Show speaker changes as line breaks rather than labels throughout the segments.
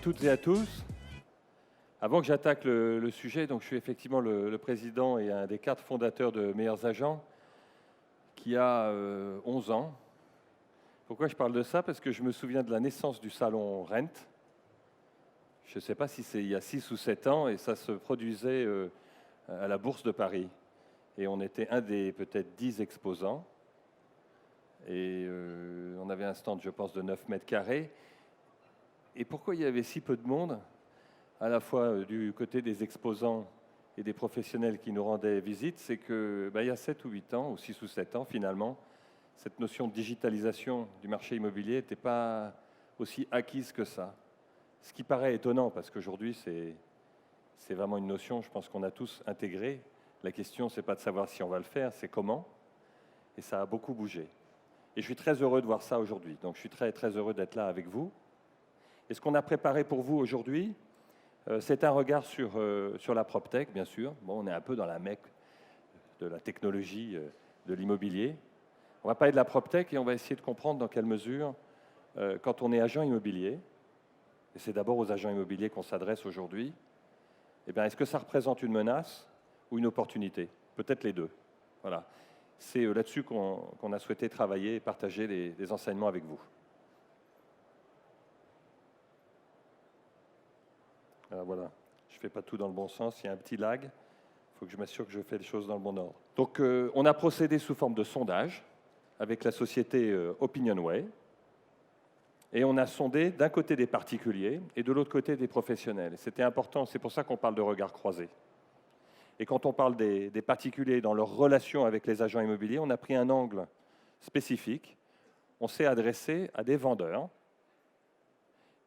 toutes et à tous. Avant que j'attaque le sujet, donc je suis effectivement le président et un des 4 fondateurs de Meilleurs Agents qui a 11 ans. Pourquoi je parle de ça? Parce que je me souviens de la naissance du salon Rent. Je ne sais pas si c'est il y a 6 ou 7 ans et ça se produisait à la Bourse de Paris. Et on était un des peut-être 10 exposants. Et on avait un stand, je pense, de 9 mètres carrés. Et pourquoi il y avait si peu de monde, à la fois du côté des exposants et des professionnels qui nous rendaient visite, c'est que il y a 7 ou 8 ans, ou 6 ou 7 ans finalement, cette notion de digitalisation du marché immobilier n'était pas aussi acquise que ça. Ce qui paraît étonnant, parce qu'aujourd'hui, c'est vraiment une notion, je pense qu'on a tous intégré. La question, ce n'est pas de savoir si on va le faire, c'est comment. Et ça a beaucoup bougé. Et je suis très heureux de voir ça aujourd'hui. Donc je suis très, très heureux d'être là avec vous. Et ce qu'on a préparé pour vous aujourd'hui, c'est un regard sur la PropTech, bien sûr. Bon, on est un peu dans la mecque de la technologie de l'immobilier. On va parler de la PropTech et on va essayer de comprendre dans quelle mesure, quand on est agent immobilier, et c'est d'abord aux agents immobiliers qu'on s'adresse aujourd'hui, eh bien, est-ce que ça représente une menace ou une opportunité? Peut-être les deux. Voilà. C'est là-dessus qu'on a souhaité travailler et partager les enseignements avec vous. Alors voilà, je ne fais pas tout dans le bon sens, il y a un petit lag. Il faut que je m'assure que je fais les choses dans le bon ordre. Donc, on a procédé sous forme de sondage avec la société OpinionWay. Et on a sondé d'un côté des particuliers et de l'autre côté des professionnels. C'était important, c'est pour ça qu'on parle de regard croisé. Et quand on parle des particuliers dans leur relation avec les agents immobiliers, on a pris un angle spécifique. On s'est adressé à des vendeurs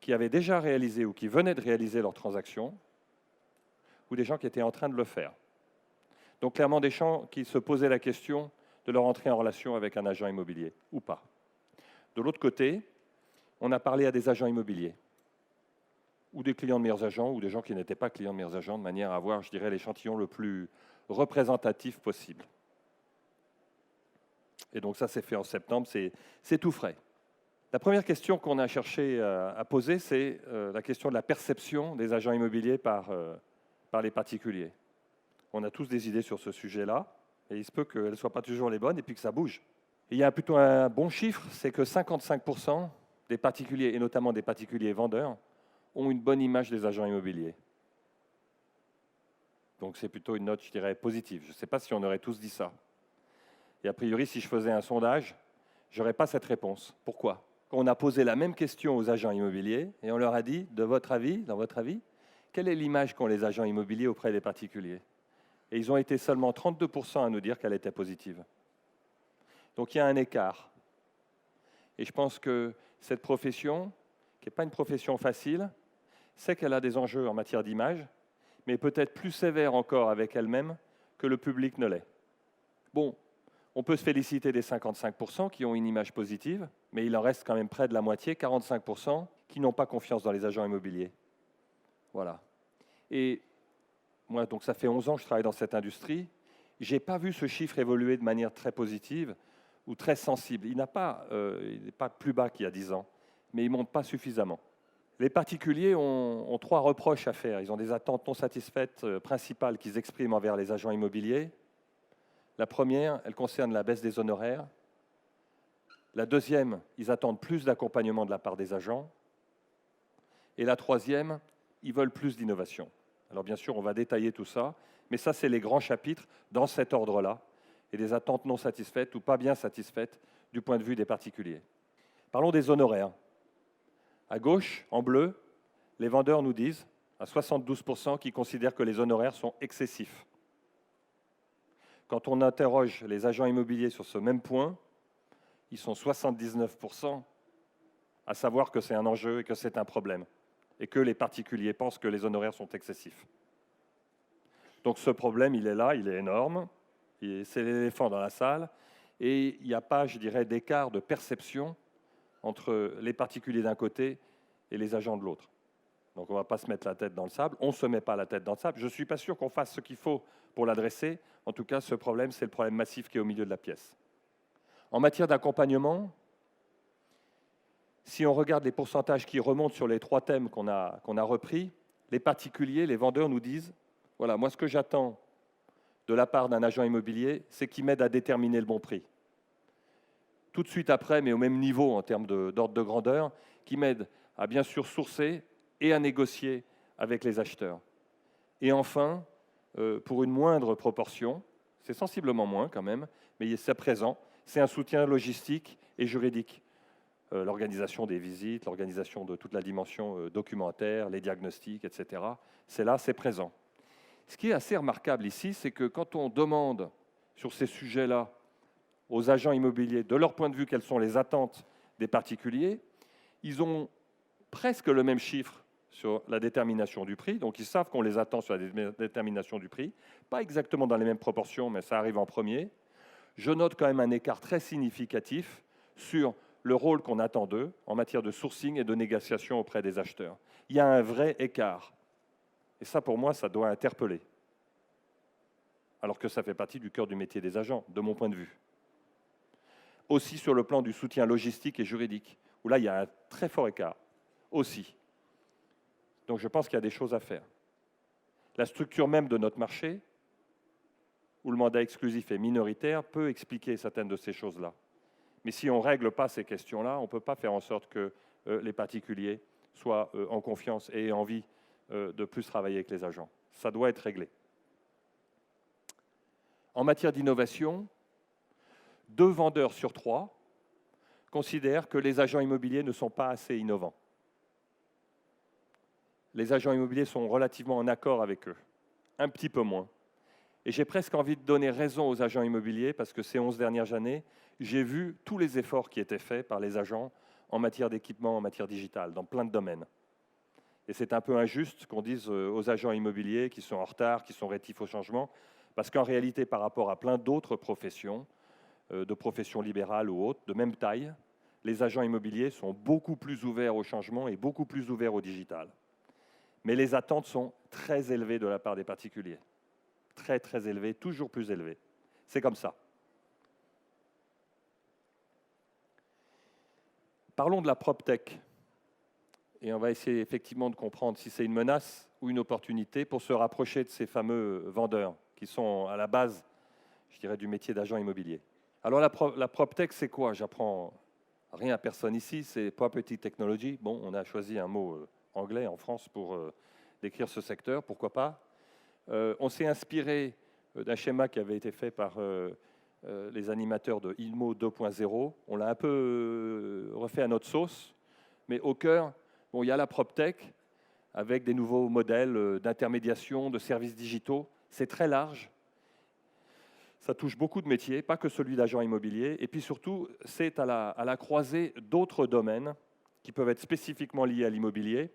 qui avaient déjà réalisé ou qui venaient de réaliser leurs transactions, ou des gens qui étaient en train de le faire. Donc clairement des gens qui se posaient la question de leur entrer en relation avec un agent immobilier, ou pas. De l'autre côté, on a parlé à des agents immobiliers, ou des clients de Meilleurs Agents, ou des gens qui n'étaient pas clients de Meilleurs Agents, de manière à avoir, je dirais, l'échantillon le plus représentatif possible. Et donc ça, c'est fait en septembre, c'est tout frais. La première question qu'on a cherché à poser, c'est la question de la perception des agents immobiliers par les particuliers. On a tous des idées sur ce sujet-là, et il se peut qu'elles ne soient pas toujours les bonnes, et puis que ça bouge. Et il y a plutôt un bon chiffre, c'est que 55% des particuliers, et notamment des particuliers vendeurs, ont une bonne image des agents immobiliers. Donc c'est plutôt une note, je dirais, positive. Je ne sais pas si on aurait tous dit ça. Et a priori, si je faisais un sondage, je n'aurais pas cette réponse. Pourquoi? On a posé la même question aux agents immobiliers et on leur a dit, dans votre avis, quelle est l'image qu'ont les agents immobiliers auprès des particuliers? Et ils ont été seulement 32% à nous dire qu'elle était positive. Donc il y a un écart. Et je pense que cette profession, qui n'est pas une profession facile, sait qu'elle a des enjeux en matière d'image, mais peut-être plus sévère encore avec elle-même que le public ne l'est. Bon, on peut se féliciter des 55% qui ont une image positive, mais il en reste quand même près de la moitié, 45%, qui n'ont pas confiance dans les agents immobiliers. Voilà. Et moi, donc ça fait 11 ans que je travaille dans cette industrie, je n'ai pas vu ce chiffre évoluer de manière très positive ou très sensible. Il n'est pas plus bas qu'il y a 10 ans, mais il ne monte pas suffisamment. Les particuliers ont 3 reproches à faire. Ils ont des attentes non satisfaites principales qu'ils expriment envers les agents immobiliers. La première, elle concerne la baisse des honoraires. La deuxième, ils attendent plus d'accompagnement de la part des agents. Et la troisième, ils veulent plus d'innovation. Alors bien sûr, on va détailler tout ça, mais ça, c'est les grands chapitres dans cet ordre-là, et des attentes non satisfaites ou pas bien satisfaites du point de vue des particuliers. Parlons des honoraires. À gauche, en bleu, les vendeurs nous disent, à 72%, qu'ils considèrent que les honoraires sont excessifs. Quand on interroge les agents immobiliers sur ce même point, ils sont 79% à savoir que c'est un enjeu et que c'est un problème, et que les particuliers pensent que les honoraires sont excessifs. Donc ce problème, il est là, il est énorme, c'est l'éléphant dans la salle, et il n'y a pas, je dirais, d'écart de perception entre les particuliers d'un côté et les agents de l'autre. Donc on ne va pas se mettre la tête dans le sable, on ne se met pas la tête dans le sable. Je ne suis pas sûr qu'on fasse ce qu'il faut pour l'adresser. En tout cas, ce problème, c'est le problème massif qui est au milieu de la pièce. En matière d'accompagnement, Si on regarde les pourcentages qui remontent sur les 3 thèmes qu'on a repris, les particuliers, les vendeurs nous disent, voilà, moi ce que j'attends de la part d'un agent immobilier, c'est qu'il m'aide à déterminer le bon prix. Tout de suite après, mais au même niveau en termes d'ordre de grandeur, qui m'aide à bien sûr sourcer et à négocier avec les acheteurs. Et enfin, pour une moindre proportion, c'est sensiblement moins quand même, mais c'est présent, c'est un soutien logistique et juridique. L'organisation des visites, l'organisation de toute la dimension documentaire, les diagnostics, etc. C'est là, c'est présent. Ce qui est assez remarquable ici, c'est que quand on demande sur ces sujets-là aux agents immobiliers, de leur point de vue, quelles sont les attentes des particuliers, ils ont presque le même chiffre sur la détermination du prix, donc ils savent qu'on les attend sur la détermination du prix, pas exactement dans les mêmes proportions, mais ça arrive en premier. Je note quand même un écart très significatif sur le rôle qu'on attend d'eux en matière de sourcing et de négociation auprès des acheteurs. Il y a un vrai écart. Et ça, pour moi, ça doit interpeller. Alors que ça fait partie du cœur du métier des agents, de mon point de vue. Aussi sur le plan du soutien logistique et juridique, où là, il y a un très fort écart. Aussi. Donc je pense qu'il y a des choses à faire. La structure même de notre marché, où le mandat exclusif est minoritaire, peut expliquer certaines de ces choses-là. Mais si on ne règle pas ces questions-là, on ne peut pas faire en sorte que les particuliers soient en confiance et aient envie de plus travailler avec les agents. Ça doit être réglé. En matière d'innovation, 2 vendeurs sur 3 considèrent que les agents immobiliers ne sont pas assez innovants. Les agents immobiliers sont relativement en accord avec eux, un petit peu moins. Et j'ai presque envie de donner raison aux agents immobiliers parce que ces 11 dernières années, j'ai vu tous les efforts qui étaient faits par les agents en matière d'équipement, en matière digitale, dans plein de domaines. Et c'est un peu injuste qu'on dise aux agents immobiliers qui sont en retard, qui sont rétifs au changement, parce qu'en réalité, par rapport à plein d'autres professions, de professions libérales ou autres, de même taille, les agents immobiliers sont beaucoup plus ouverts au changement et beaucoup plus ouverts au digital. Mais les attentes sont très élevées de la part des particuliers. Très, très élevées, toujours plus élevées. C'est comme ça. Parlons de la PropTech. Et on va essayer effectivement de comprendre si c'est une menace ou une opportunité pour se rapprocher de ces fameux vendeurs qui sont à la base, je dirais, du métier d'agent immobilier. Alors la PropTech, c'est quoi? J'apprends rien à personne ici, c'est Property Technology. Bon, on a choisi un mot anglais en France pour décrire ce secteur, pourquoi pas. On s'est inspiré d'un schéma qui avait été fait par les animateurs de ILMO 2.0. On l'a un peu refait à notre sauce, mais au cœur, bon, il y a la PropTech avec des nouveaux modèles d'intermédiation, de services digitaux. C'est très large. Ça touche beaucoup de métiers, pas que celui d'agent immobilier. Et puis surtout, c'est à la croisée d'autres domaines qui peuvent être spécifiquement liés à l'immobilier,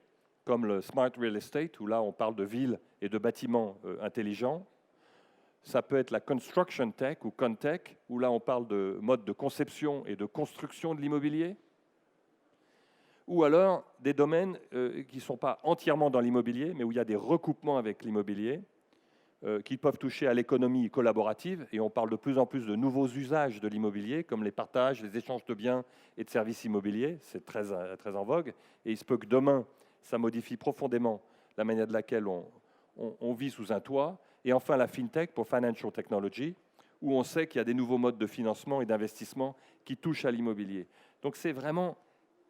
comme le Smart Real Estate, où là, on parle de villes et de bâtiments intelligents. Ça peut être la Construction Tech ou Contech, où là, on parle de mode de conception et de construction de l'immobilier. Ou alors des domaines qui ne sont pas entièrement dans l'immobilier, mais où il y a des recoupements avec l'immobilier, qui peuvent toucher à l'économie collaborative, et on parle de plus en plus de nouveaux usages de l'immobilier, comme les partages, les échanges de biens et de services immobiliers, c'est très, très en vogue, et il se peut que demain, ça modifie profondément la manière de laquelle on vit sous un toit. Et enfin, la FinTech pour Financial Technology, où on sait qu'il y a des nouveaux modes de financement et d'investissement qui touchent à l'immobilier. Donc c'est vraiment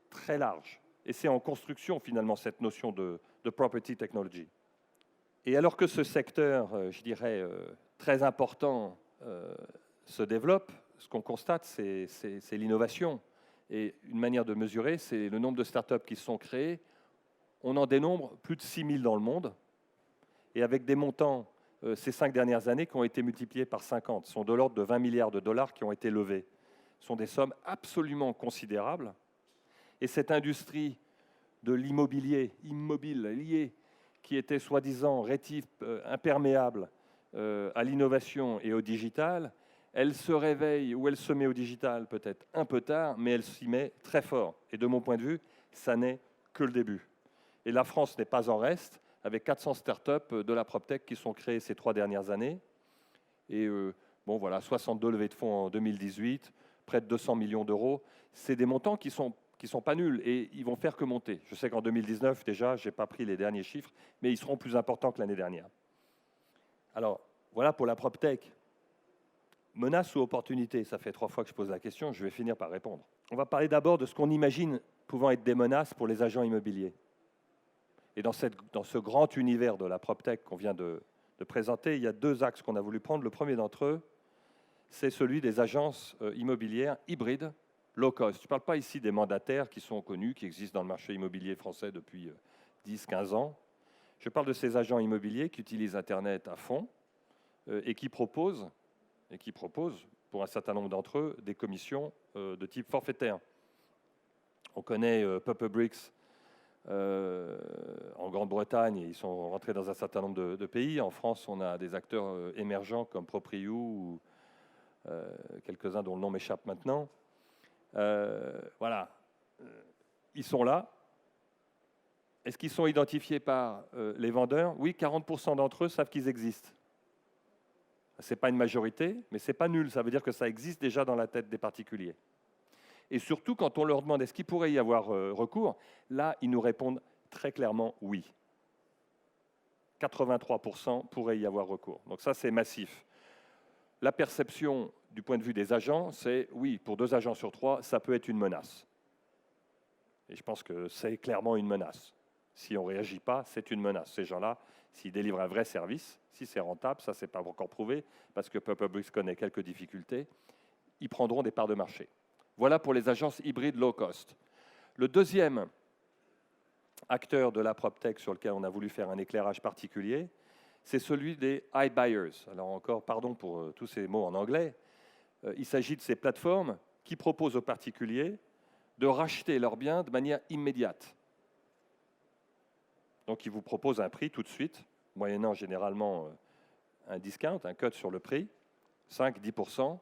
très large, et c'est en construction finalement cette notion de Property Technology. Et alors que ce secteur, je dirais, très important se développe, ce qu'on constate, c'est l'innovation. Et une manière de mesurer, c'est le nombre de startups qui sont créées. On en dénombre plus de 6 000 dans le monde, et avec des montants ces 5 dernières années qui ont été multipliés par 50. Ce sont de l'ordre de 20 milliards de dollars qui ont été levés. Ce sont des sommes absolument considérables. Et cette industrie de l'immobilier, liée, qui était soi-disant rétive, imperméable à l'innovation et au digital, elle se réveille ou elle se met au digital peut-être un peu tard, mais elle s'y met très fort. Et de mon point de vue, ça n'est que le début. Et la France n'est pas en reste, avec 400 startups de la PropTech qui sont créées ces 3 dernières années. Et bon, voilà, 62 levées de fonds en 2018, près de 200 millions d'euros. C'est des montants qui sont qui ne sont pas nuls, et ils vont faire que monter. Je sais qu'en 2019, déjà, je n'ai pas pris les derniers chiffres, mais ils seront plus importants que l'année dernière. Alors, voilà pour la PropTech. Menace ou opportunité? Ça fait 3 fois que je pose la question, je vais finir par répondre. On va parler d'abord de ce qu'on imagine pouvant être des menaces pour les agents immobiliers. Et dans ce grand univers de la PropTech qu'on vient de présenter, il y a 2 axes qu'on a voulu prendre. Le premier d'entre eux, c'est celui des agences immobilières hybrides, low cost. Je ne parle pas ici des mandataires qui sont connus, qui existent dans le marché immobilier français depuis 10-15 ans. Je parle de ces agents immobiliers qui utilisent Internet à fond et qui proposent, pour un certain nombre d'entre eux, des commissions de type forfaitaire. On connaît Pepperbricks en Grande-Bretagne, et ils sont rentrés dans un certain nombre de pays. En France, on a des acteurs émergents comme Propriu ou quelques-uns dont le nom m'échappe maintenant. Voilà, ils sont là. Est-ce qu'ils sont identifiés par les vendeurs? Oui, 40% d'entre eux savent qu'ils existent. Ce n'est pas une majorité, mais ce n'est pas nul. Ça veut dire que ça existe déjà dans la tête des particuliers. Et surtout, quand on leur demande est-ce qu'il pourrait y avoir recours, là, ils nous répondent très clairement oui. 83% pourraient y avoir recours. Donc ça, c'est massif. La perception du point de vue des agents, c'est oui, pour 2 agents sur 3, ça peut être une menace. Et je pense que c'est clairement une menace. Si on ne réagit pas, c'est une menace. Ces gens-là, s'ils délivrent un vrai service, si c'est rentable, ça, ce n'est pas encore prouvé, parce que Pepperbricks connaît quelques difficultés, ils prendront des parts de marché. Voilà pour les agences hybrides low cost. Le deuxième acteur de la PropTech sur lequel on a voulu faire un éclairage particulier, c'est celui des iBuyers. Alors encore, pardon pour tous ces mots en anglais. Il s'agit de ces plateformes qui proposent aux particuliers de racheter leurs biens de manière immédiate. Donc, ils vous proposent un prix tout de suite, moyennant généralement un discount, un cut sur le prix, 5-10%.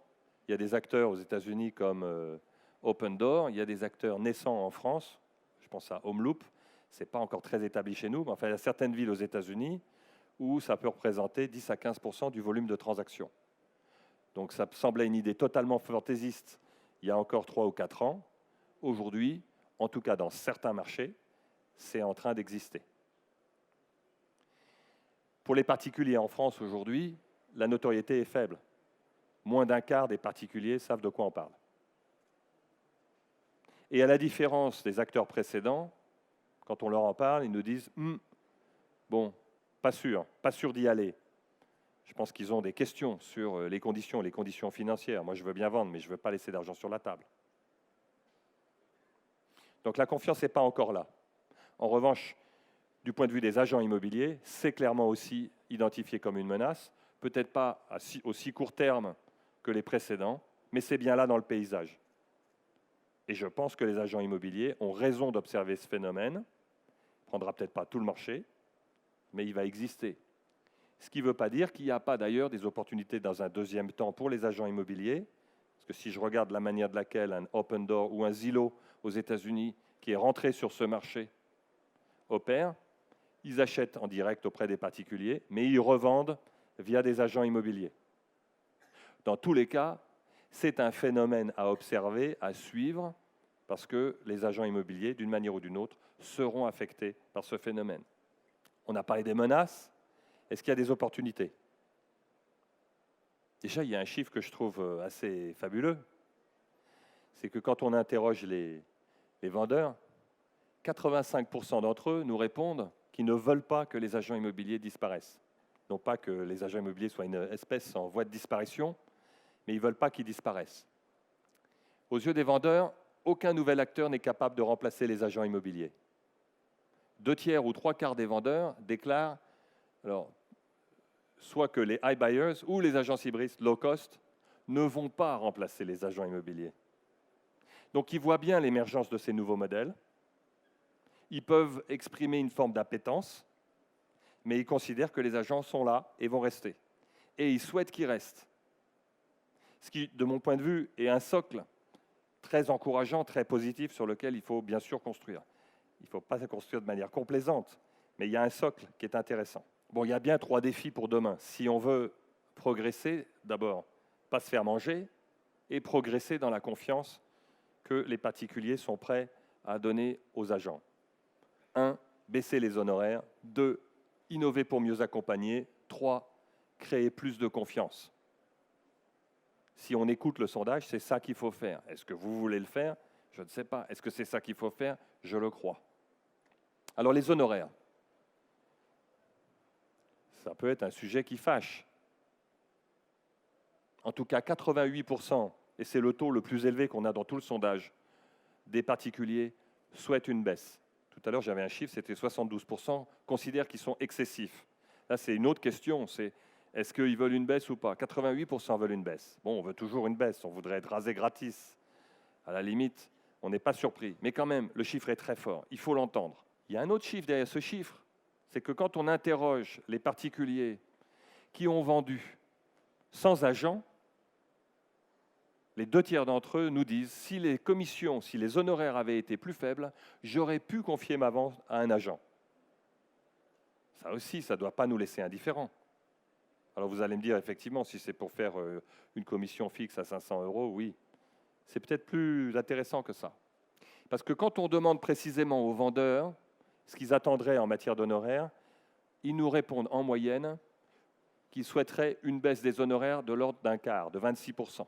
Il y a des acteurs aux États-Unis comme Open Door, il y a des acteurs naissants en France, je pense à Homeloop, ce n'est pas encore très établi chez nous, mais enfin, il y a certaines villes aux États-Unis où ça peut représenter 10 à 15% du volume de transactions. Donc ça semblait une idée totalement fantaisiste il y a encore 3 ou 4 ans. Aujourd'hui, en tout cas dans certains marchés, c'est en train d'exister. Pour les particuliers en France aujourd'hui, la notoriété est faible. Moins d'un quart des particuliers savent de quoi on parle. Et à la différence des acteurs précédents, quand on leur en parle, ils nous disent bon, pas sûr d'y aller. Je pense qu'ils ont des questions sur les conditions financières. Moi, je veux bien vendre, mais je ne veux pas laisser d'argent sur la table. Donc la confiance n'est pas encore là. En revanche, du point de vue des agents immobiliers, c'est clairement aussi identifié comme une menace, peut-être pas à aussi court terme que les précédents, mais c'est bien là dans le paysage. Et je pense que les agents immobiliers ont raison d'observer ce phénomène. Il ne prendra peut-être pas tout le marché, mais il va exister. Ce qui ne veut pas dire qu'il n'y a pas d'ailleurs des opportunités dans un deuxième temps pour les agents immobiliers, parce que si je regarde la manière de laquelle un Open Door ou un Zillow aux États-Unis qui est rentré sur ce marché opère, ils achètent en direct auprès des particuliers, mais ils revendent via des agents immobiliers. Dans tous les cas, c'est un phénomène à observer, à suivre, parce que les agents immobiliers, d'une manière ou d'une autre, seront affectés par ce phénomène. On a parlé des menaces. Est-ce qu'il y a des opportunités? Déjà, il y a un chiffre que je trouve assez fabuleux. C'est que quand on interroge les vendeurs, 85% d'entre eux nous répondent qu'ils ne veulent pas que les agents immobiliers disparaissent. Non pas que les agents immobiliers soient une espèce en voie de disparition, mais ils ne veulent pas qu'ils disparaissent. Aux yeux des vendeurs, aucun nouvel acteur n'est capable de remplacer les agents immobiliers. 2/3 ou 3/4 des vendeurs déclarent soit que les iBuyers ou les agences hybrides low cost ne vont pas remplacer les agents immobiliers. Donc ils voient bien l'émergence de ces nouveaux modèles. Ils peuvent exprimer une forme d'appétence, mais ils considèrent que les agents sont là et vont rester. Et ils souhaitent qu'ils restent. Ce qui, de mon point de vue, est un socle très encourageant, très positif, sur lequel il faut bien sûr construire. Il ne faut pas se construire de manière complaisante, mais il y a un socle qui est intéressant. Bon, il y a bien 3 défis pour demain. Si on veut progresser, d'abord, pas se faire manger, et progresser dans la confiance que les particuliers sont prêts à donner aux agents. 1. Baisser les honoraires. 2. Innover pour mieux accompagner. 3. Créer plus de confiance. Si on écoute le sondage, c'est ça qu'il faut faire. Est-ce que vous voulez le faire? Je ne sais pas. Est-ce que c'est ça qu'il faut faire? Je le crois. Alors les honoraires. Ça peut être un sujet qui fâche. En tout cas, 88%, et c'est le taux le plus élevé qu'on a dans tout le sondage, des particuliers souhaitent une baisse. Tout à l'heure, j'avais un chiffre, c'était 72%, considèrent qu'ils sont excessifs. Là, c'est une autre question, c'est est-ce qu'ils veulent une baisse ou pas? 88% veulent une baisse. Bon, on veut toujours une baisse, on voudrait être rasé gratis. À la limite, on n'est pas surpris. Mais quand même, le chiffre est très fort, il faut l'entendre. Il y a un autre chiffre derrière ce chiffre, c'est que quand on interroge les particuliers qui ont vendu sans agent, les 2 tiers d'entre eux nous disent, si les commissions, si les honoraires avaient été plus faibles, j'aurais pu confier ma vente à un agent. Ça aussi, ça ne doit pas nous laisser indifférents. Alors vous allez me dire, effectivement, si c'est pour faire une commission fixe à 500 €, oui, c'est peut-être plus intéressant que ça. Parce que quand on demande précisément aux vendeurs ce qu'ils attendraient en matière d'honoraires, ils nous répondent en moyenne qu'ils souhaiteraient une baisse des honoraires de l'ordre d'un quart, de 26%.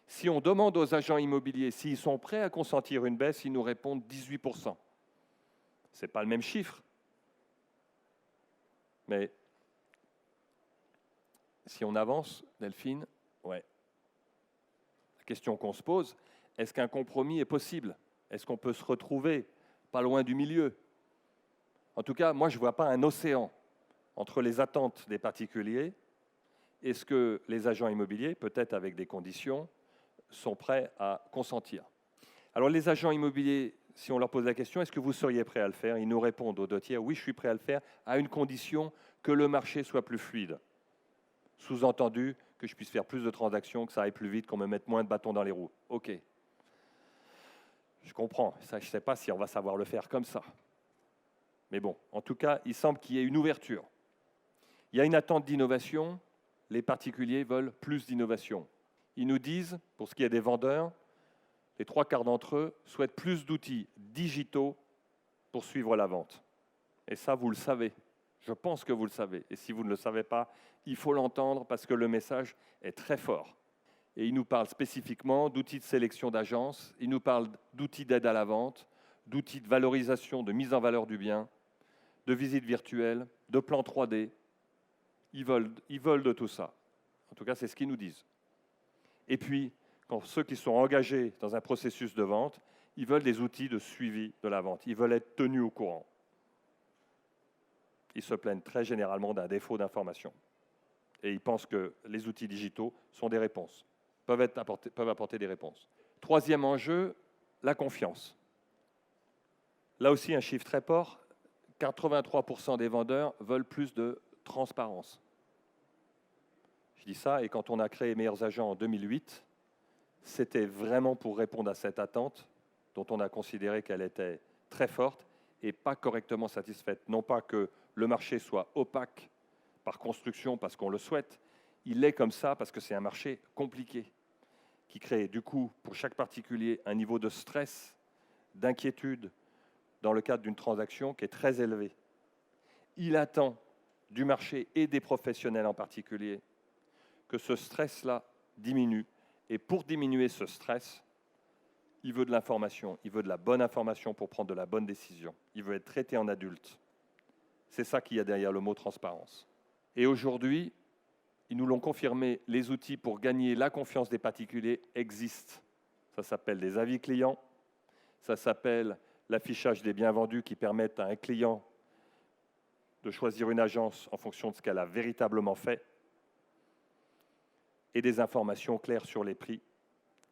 Si on demande aux agents immobiliers s'ils sont prêts à consentir une baisse, ils nous répondent 18%. Ce n'est pas le même chiffre. Mais si on avance, Delphine, ouais. La question qu'on se pose, est-ce qu'un compromis est possible? Est-ce qu'on peut se retrouver pas loin du milieu? En tout cas, moi, je ne vois pas un océan entre les attentes des particuliers et ce que les agents immobiliers, peut-être avec des conditions, sont prêts à consentir. Alors les agents immobiliers, si on leur pose la question, est-ce que vous seriez prêts à le faire? Ils nous répondent aux 2 tiers, oui, je suis prêt à le faire, à une condition que le marché soit plus fluide. Sous-entendu, que je puisse faire plus de transactions, que ça aille plus vite, qu'on me mette moins de bâtons dans les roues. OK. Je comprends. Ça, je ne sais pas si on va savoir le faire comme ça. Mais bon, en tout cas, il semble qu'il y ait une ouverture. Il y a une attente d'innovation. Les particuliers veulent plus d'innovation. Ils nous disent, pour ce qui est des vendeurs, les 3 quarts d'entre eux souhaitent plus d'outils digitaux pour suivre la vente. Et ça, vous le savez. Je pense que vous le savez. Et si vous ne le savez pas, il faut l'entendre parce que le message est très fort. Et il nous parle spécifiquement d'outils de sélection d'agences, il nous parle d'outils d'aide à la vente, d'outils de valorisation, de mise en valeur du bien, de visites virtuelles, de plans 3D. Ils veulent de tout ça. En tout cas, c'est ce qu'ils nous disent. Et puis, quand ceux qui sont engagés dans un processus de vente, ils veulent des outils de suivi de la vente. Ils veulent être tenus au courant. Ils se plaignent très généralement d'un défaut d'information. Et ils pensent que les outils digitaux sont des réponses, peuvent apporter des réponses. Troisième enjeu, la confiance. Là aussi, un chiffre très fort, 83% des vendeurs veulent plus de transparence. Je dis ça, et quand on a créé Meilleurs Agents en 2008, c'était vraiment pour répondre à cette attente dont on a considéré qu'elle était très forte et pas correctement satisfaite. Non pas que le marché soit opaque par construction parce qu'on le souhaite, il est comme ça parce que c'est un marché compliqué qui crée du coup pour chaque particulier un niveau de stress, d'inquiétude dans le cadre d'une transaction qui est très élevé. Il attend du marché et des professionnels en particulier que ce stress-là diminue. Et pour diminuer ce stress, il veut de l'information, il veut de la bonne information pour prendre de la bonne décision. Il veut être traité en adulte. C'est ça qu'il y a derrière le mot transparence. Et aujourd'hui, ils nous l'ont confirmé, les outils pour gagner la confiance des particuliers existent. Ça s'appelle des avis clients, ça s'appelle l'affichage des biens vendus qui permettent à un client de choisir une agence en fonction de ce qu'elle a véritablement fait, et des informations claires sur les prix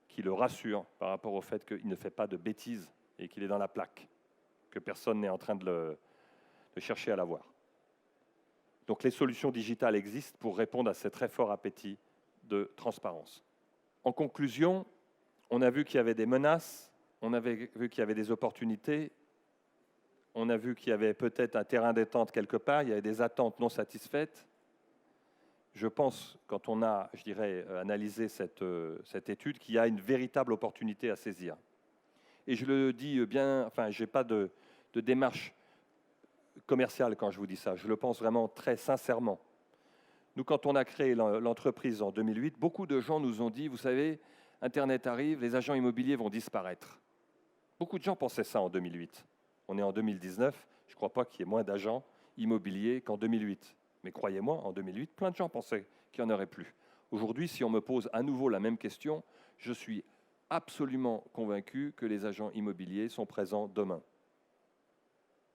qui le rassurent par rapport au fait qu'il ne fait pas de bêtises et qu'il est dans la plaque, que personne n'est en train de chercher à l'avoir. Donc les solutions digitales existent pour répondre à ce très fort appétit de transparence. En conclusion, on a vu qu'il y avait des menaces, on a vu qu'il y avait des opportunités, on a vu qu'il y avait peut-être un terrain détente quelque part, il y avait des attentes non satisfaites. Je pense, quand on a, analysé cette étude, qu'il y a une véritable opportunité à saisir. Et je le dis bien, enfin, je n'ai pas de démarche commerciale quand je vous dis ça. Je le pense vraiment très sincèrement. Nous, quand on a créé l'entreprise en 2008, beaucoup de gens nous ont dit, vous savez, Internet arrive, les agents immobiliers vont disparaître. Beaucoup de gens pensaient ça en 2008. On est en 2019, je ne crois pas qu'il y ait moins d'agents immobiliers qu'en 2008. Mais croyez-moi, en 2008, plein de gens pensaient qu'il n'y en aurait plus. Aujourd'hui, si on me pose à nouveau la même question, je suis absolument convaincu que les agents immobiliers sont présents demain.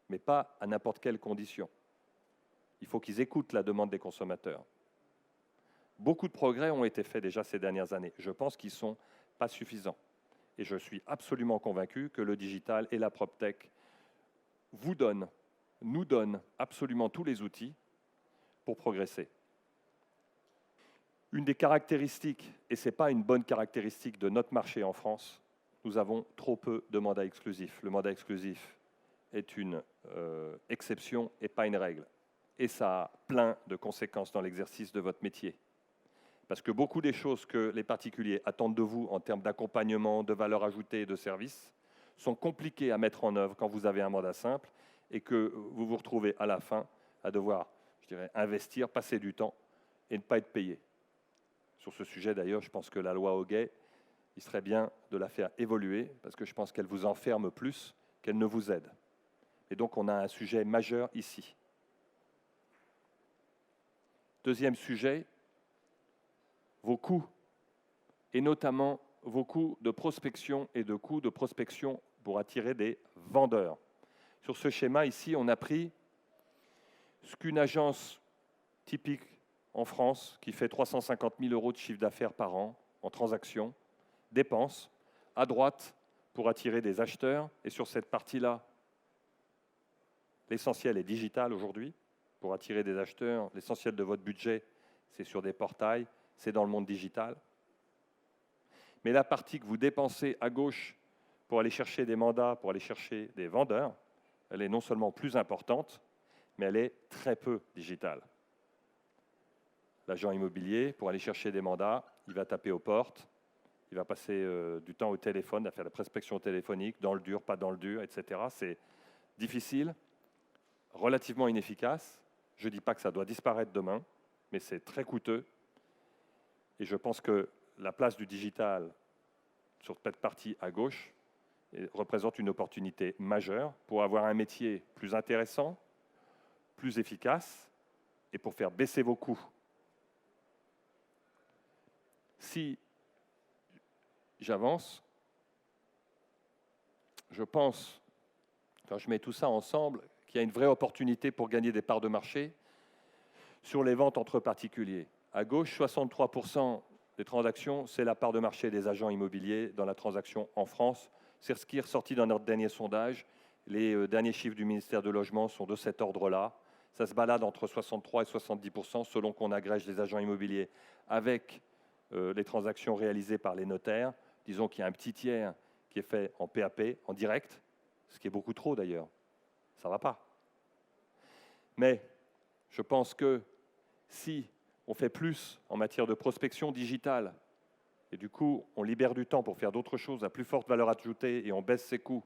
Mais pas à n'importe quelle condition. Il faut qu'ils écoutent la demande des consommateurs. Beaucoup de progrès ont été faits déjà ces dernières années. Je pense qu'ils ne sont pas suffisants. Et je suis absolument convaincu que le digital et la PropTech nous donnent absolument tous les outils pour progresser. Une des caractéristiques, et ce n'est pas une bonne caractéristique de notre marché en France, nous avons trop peu de mandats exclusifs. Le mandat exclusif est une exception et pas une règle. Et ça a plein de conséquences dans l'exercice de votre métier. Parce que beaucoup des choses que les particuliers attendent de vous en termes d'accompagnement, de valeur ajoutée et de services sont compliquées à mettre en œuvre quand vous avez un mandat simple et que vous vous retrouvez à la fin à devoir, je dirais, investir, passer du temps et ne pas être payé. Sur ce sujet, d'ailleurs, je pense que la loi Hoguet, il serait bien de la faire évoluer parce que je pense qu'elle vous enferme plus qu'elle ne vous aide. Et donc, on a un sujet majeur ici. Deuxième sujet, vos coûts, et notamment vos coûts de prospection et de coûts de prospection pour attirer des vendeurs. Sur ce schéma, ici, on a pris ce qu'une agence typique en France, qui fait 350 000 € de chiffre d'affaires par an en transactions, dépense, à droite, pour attirer des acheteurs, et sur cette partie-là, l'essentiel est digital aujourd'hui, pour attirer des acheteurs, l'essentiel de votre budget, c'est sur des portails, c'est dans le monde digital. Mais la partie que vous dépensez à gauche pour aller chercher des mandats, pour aller chercher des vendeurs, elle est non seulement plus importante, mais elle est très peu digitale. L'agent immobilier, pour aller chercher des mandats, il va taper aux portes, il va passer du temps au téléphone, à faire la prospection téléphonique, dans le dur, pas dans le dur, etc. C'est difficile, relativement inefficace. Je ne dis pas que ça doit disparaître demain, mais c'est très coûteux. Et je pense que la place du digital sur cette partie à gauche représente une opportunité majeure pour avoir un métier plus intéressant, plus efficace et pour faire baisser vos coûts. Si j'avance, je pense, quand je mets tout ça ensemble, qu'il y a une vraie opportunité pour gagner des parts de marché sur les ventes entre particuliers. À gauche, 63% des transactions, c'est la part de marché des agents immobiliers dans la transaction en France. C'est ce qui est ressorti dans notre dernier sondage. Les derniers chiffres du ministère du Logement sont de cet ordre-là. Ça se balade entre 63 et 70% selon qu'on agrège les agents immobiliers avec les transactions réalisées par les notaires. Disons qu'il y a un petit tiers qui est fait en PAP, en direct, ce qui est beaucoup trop d'ailleurs. Ça ne va pas. Mais je pense que si on fait plus en matière de prospection digitale, et du coup, on libère du temps pour faire d'autres choses à plus forte valeur ajoutée et on baisse ses coûts.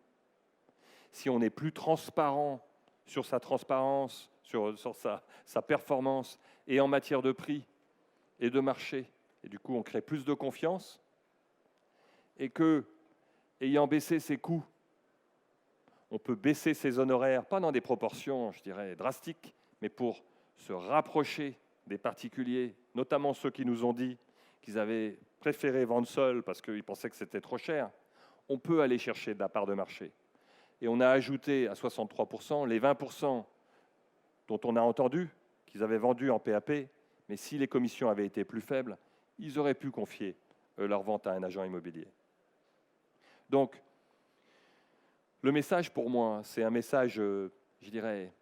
Si on est plus transparent sur sa transparence, sur sa performance, et en matière de prix et de marché, et du coup, on crée plus de confiance, et que, ayant baissé ses coûts, on peut baisser ses honoraires, pas dans des proportions, je dirais, drastiques, mais pour se rapprocher des particuliers, notamment ceux qui nous ont dit qu'ils avaient préféré vendre seuls parce qu'ils pensaient que c'était trop cher, on peut aller chercher de la part de marché. Et on a ajouté à 63% les 20% dont on a entendu qu'ils avaient vendu en PAP, mais si les commissions avaient été plus faibles, ils auraient pu confier leur vente à un agent immobilier. Donc, le message pour moi, c'est un message, je dirais,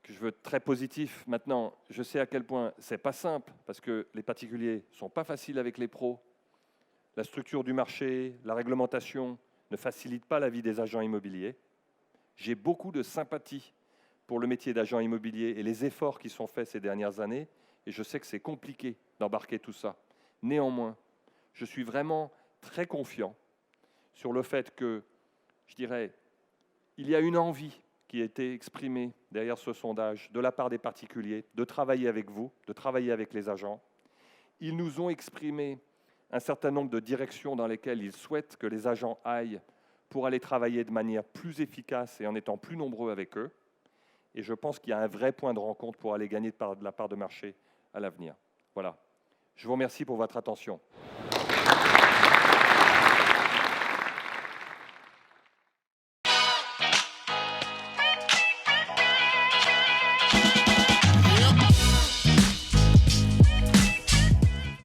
que je veux très positif. Maintenant, je sais à quel point c'est pas simple, parce que les particuliers ne sont pas faciles avec les pros. La structure du marché, la réglementation ne facilite pas la vie des agents immobiliers. J'ai beaucoup de sympathie pour le métier d'agent immobilier et les efforts qui sont faits ces dernières années, et je sais que c'est compliqué d'embarquer tout ça. Néanmoins, je suis vraiment très confiant sur le fait que je dirais, il y a une envie qui a été exprimée derrière ce sondage de la part des particuliers, de travailler avec vous, de travailler avec les agents. Ils nous ont exprimé un certain nombre de directions dans lesquelles ils souhaitent que les agents aillent pour aller travailler de manière plus efficace et en étant plus nombreux avec eux. Et je pense qu'il y a un vrai point de rencontre pour aller gagner de la part de marché à l'avenir. Voilà. Je vous remercie pour votre attention.